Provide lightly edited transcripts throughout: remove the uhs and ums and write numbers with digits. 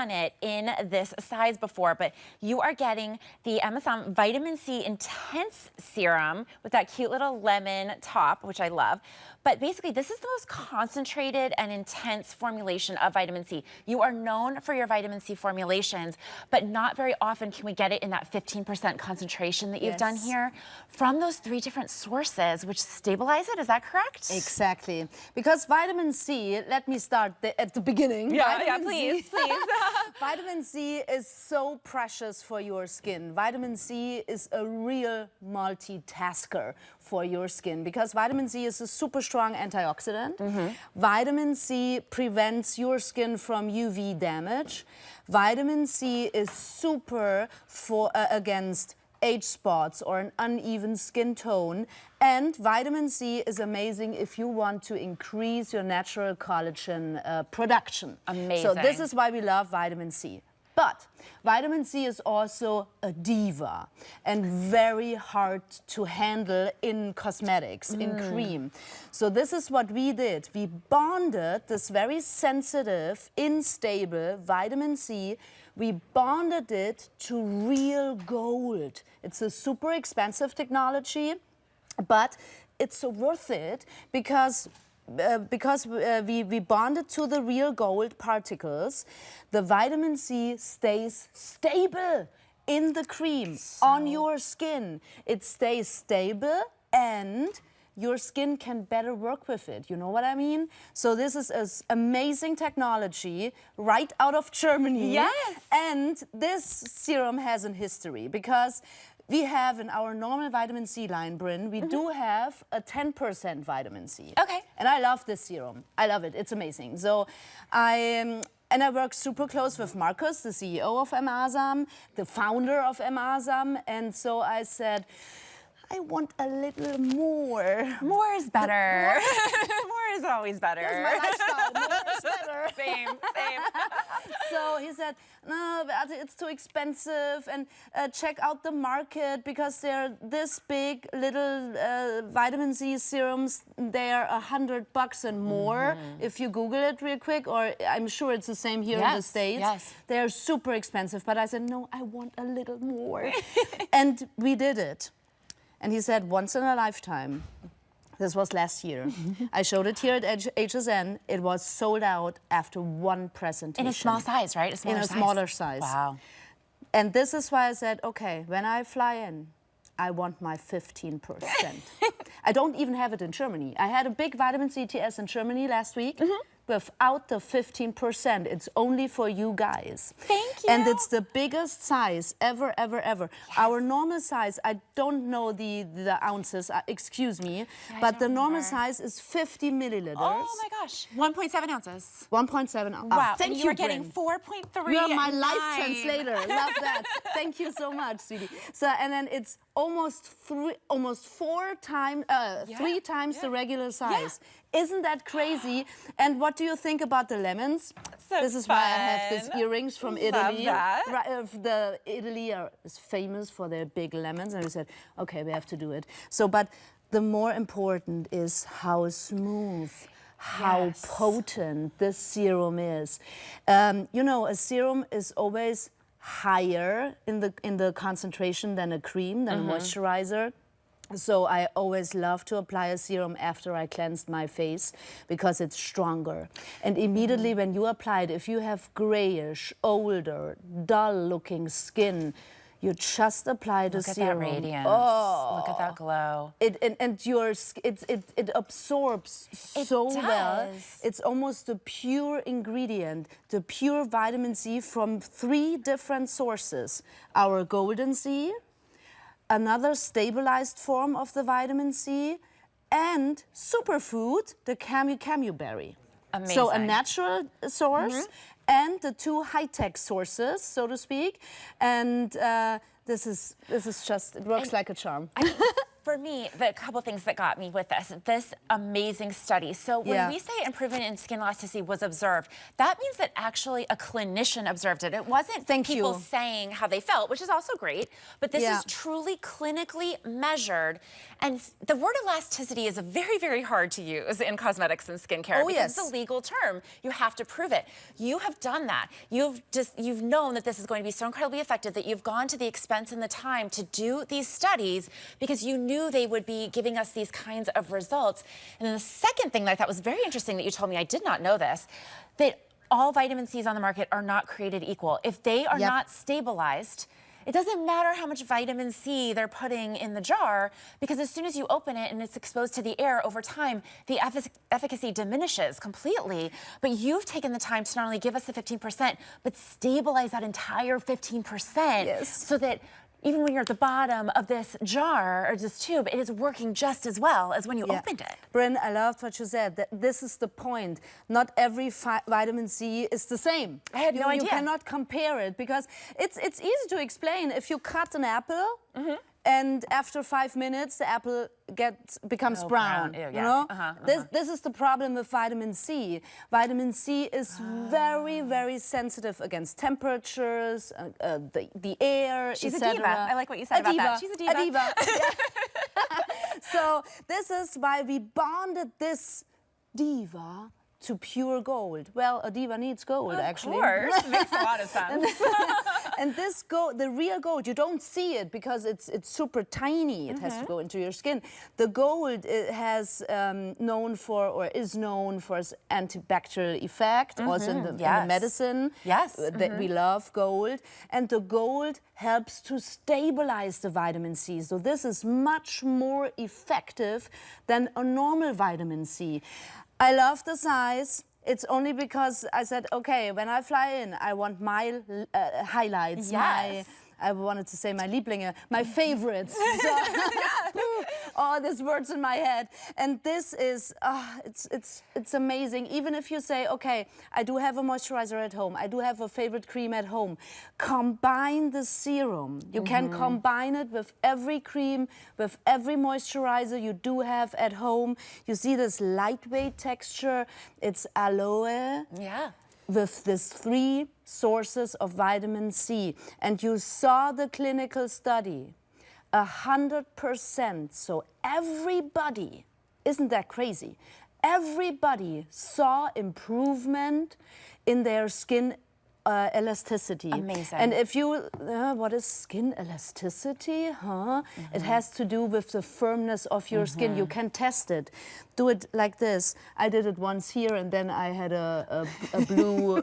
done it in this size before, but you are getting the Asam Vitamin C Intense Serum with that cute little lemon top, which I love. But basically, this is the most concentrated and intense formulation of vitamin C. You are known for your vitamin C formulations, but not very often can we get it in that 15% concentration that you've done here from those 3 different sources, which stabilize it. Is that correct? Exactly. Because vitamin C, let me start at the beginning. Yeah, please. Vitamin C is so precious for your skin. Vitamin C is a real multitasker for your skin because vitamin C is a super strong antioxidant. Vitamin C prevents your skin from UV damage. Vitamin C is super against age spots or an uneven skin tone. And vitamin C is amazing if you want to increase your natural collagen production. Amazing. So this is why we love vitamin C. But vitamin C is also a diva and very hard to handle in cosmetics, in cream. So this is what we did. We bonded this very sensitive, unstable vitamin C. We bonded it to real gold. It's a super expensive technology, but it's so worth it because we bonded to the real gold particles. The vitamin C stays stable in the cream, on your skin. It stays stable and your skin can better work with it. You know what I mean? So this is an amazing technology right out of Germany. Yes. And this serum has a history because we have in our normal vitamin C line, Bryn, we do have a 10% vitamin C. Okay. And I love this serum. I love it. It's amazing. So I work super close with Marcus, the CEO of Asam, the founder of Asam. And so I said, I want a little more. More is better. More is always better. Here's my lifestyle. More is better. Same. So he said, no, Beate, it's too expensive, and check out the market because they're this big little vitamin C serums. They're $100 and more if you Google it real quick, or I'm sure it's the same here in the States. Yes. They're super expensive, but I said, no, I want a little more. And we did it. And he said, once in a lifetime. This was last year. I showed it here at HSN. It was sold out after 1 presentation. In a small size, right? In a smaller size. Wow. And this is why I said, okay, when I fly in, I want my 15%. I don't even have it in Germany. I had a big vitamin C TS in Germany last week. Without the 15%, it's only for you guys. Thank you. And it's the biggest size ever. Yes. Our normal size, I don't know the ounces, excuse me, but the normal size is 50 milliliters. Oh my gosh, 1.7 ounces. 1.7 ounces. Wow, Thank and you are getting 4.3. You're my life translator. Love that. Thank you so much, sweetie. So, and then it's almost 3 times the regular size. Isn't that crazy? And what do you think about the lemons? So this is why I have these earrings from Italy. Love that. Italy is famous for their big lemons, and we said, okay, we have to do it. So, but the more important is how smooth, how potent this serum is. You know, a serum is always higher in the concentration than a cream, than a moisturizer. So I always love to apply a serum after I cleansed my face because it's stronger. And immediately when you apply it, if you have grayish, older, dull-looking skin, you just apply the serum. Look at that radiance. Oh. Look at that glow. It absorbs so well. It's almost the pure ingredient, the pure vitamin C from 3 different sources. Our golden sea, another stabilized form of the vitamin C, and superfood, the Camu Camu Berry. Amazing. So a natural source and the 2 high-tech sources, so to speak. And this is just, it works like a charm. for me, the couple things that got me with this amazing study. So when we say improvement in skin elasticity was observed, that means that actually a clinician observed it. It wasn't people saying how they felt, which is also great, but this is truly clinically measured. And the word elasticity is very, very hard to use in cosmetics and skincare because it's a legal term. You have to prove it. You have done that. You've known that this is going to be so incredibly effective that you've gone to the expense and the time to do these studies because you knew they would be giving us these kinds of results. And then the second thing that I thought was very interesting that you told me, I did not know this, that all vitamin C's on the market are not created equal. If they are not stabilized, it doesn't matter how much vitamin C they're putting in the jar, because as soon as you open it and it's exposed to the air over time, the efficacy diminishes completely. But you've taken the time to not only give us the 15%, but stabilize that entire 15% so that even when you're at the bottom of this jar or this tube, it is working just as well as when you opened it. Bryn, I loved what you said. That this is the point. Not every vitamin C is the same. I had no idea. You cannot compare it because it's easy to explain. If you cut an apple, and after 5 minutes, the apple becomes brown. Ew, you know, this is the problem with vitamin C. Vitamin C is very, very sensitive against temperatures, the air, She's a diva. I like what you said about that. She's a diva. A diva. So this is why we bonded this diva to pure gold. Well, a diva needs gold, actually. Of course, makes a lot of sense. And this gold, the real gold, you don't see it because it's super tiny. It has to go into your skin. The gold is known for its antibacterial effect, also in the medicine. That we love gold. And the gold helps to stabilize the vitamin C. So this is much more effective than a normal vitamin C. I love the size. It's only because I said, okay, when I fly in, I want my highlights, I wanted to say my Lieblinge, my favorites. So, all these words in my head. And this is, it's amazing. Even if you say, okay, I do have a moisturizer at home, I do have a favorite cream at home, combine the serum. You can combine it with every cream, with every moisturizer you do have at home. You see this lightweight texture. It's aloe. With these 3 sources of vitamin C. And you saw the clinical study, 100%. So everybody, isn't that crazy? Everybody saw improvement in their skin elasticity. Amazing. And if you, what is skin elasticity? It has to do with the firmness of your skin. You can test it. Do it like this. I did it once here, and then I had a blue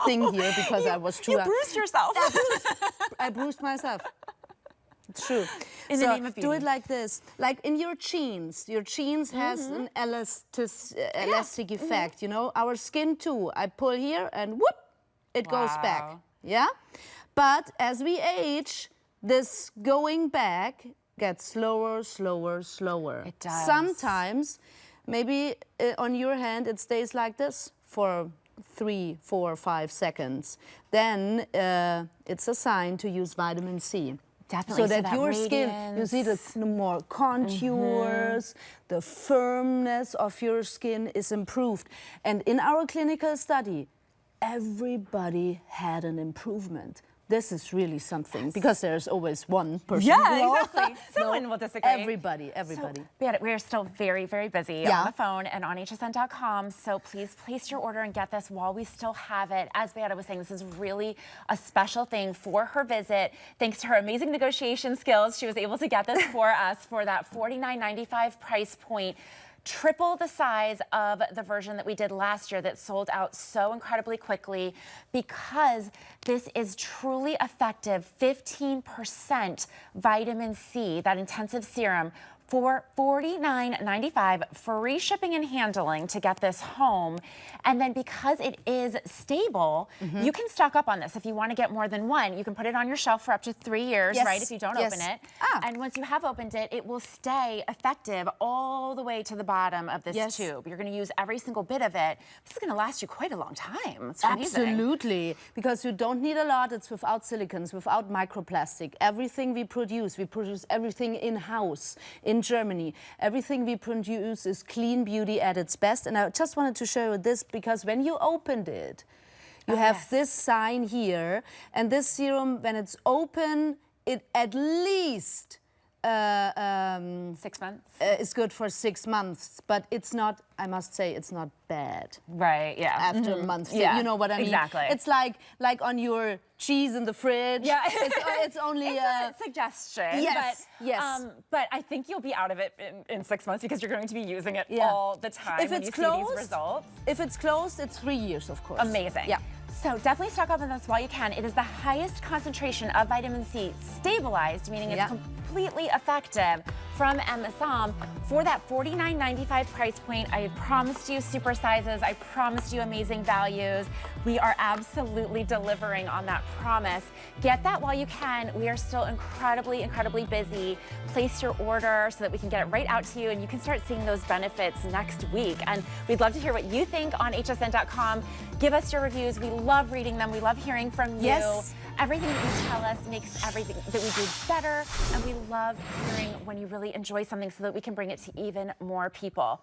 thing here because I was too... You bruised yourself. I bruised myself. It's true. In the name of beauty. Do it like this. Like in your jeans. Your jeans has an elastic effect, you know? Our skin too. I pull here and whoop, it goes back. Yeah? But as we age, this going back gets slower, slower, slower. It does. Sometimes, maybe on your hand, it stays like this for 3, 4, 5 seconds. Then it's a sign to use vitamin C. Definitely. So that your skin, you see the more contours, the firmness of your skin is improved. And in our clinical study, everybody had an improvement. This is really something, because there's always one person. Yeah, exactly. Someone will disagree. Everybody. So, Beata, we're still very, very busy on the phone and on hsn.com, so please place your order and get this while we still have it. As Beata was saying, this is really a special thing for her visit. Thanks to her amazing negotiation skills, she was able to get this for us for that $49.95 price point. Triple the size of the version that we did last year that sold out so incredibly quickly, because this is truly effective 15% vitamin C, that intensive serum, for $49.95, free shipping and handling to get this home. And then because it is stable, you can stock up on this. If you want to get more than one, you can put it on your shelf for up to 3 years, right? If you don't open it. And once you have opened it, it will stay effective all the way to the bottom of this tube. You're going to use every single bit of it. This is going to last you quite a long time. It's amazing. Absolutely, because you don't need a lot. It's without silicons, without microplastic. Everything we produce everything in-house in Germany. Everything we produce is clean beauty at its best. And I just wanted to show you this because when you opened it, you have this sign here. And this serum, when it's open, it at least 6 months? is good for 6 months. But it's not, I must say, it's not bad. Right, yeah. After a month, Yeah, you know what I mean? exactly. It's like on your cheese in the fridge. Yeah, it's only it's a suggestion. Yes, but, yes. But I think you'll be out of it in 6 months because you're going to be using it Yeah. all the time If when it's you see closed, these results. If it's closed, it's 3 years, of course. Amazing. Yeah. So definitely stock up on this while you can. It is the highest concentration of vitamin C stabilized, meaning it's completely effective from Asam for that $49.95 price point. I promised you super sizes. I promised you amazing values. We are absolutely delivering on that promise. Get that while you can. We are still incredibly, incredibly busy. Place your order so that we can get it right out to you and you can start seeing those benefits next week. And we'd love to hear what you think on hsn.com. Give us your reviews. We love reading them. We love hearing from you. Yes. Everything that you tell us makes everything that we do better, and we love hearing when you really enjoy something so that we can bring it to even more people.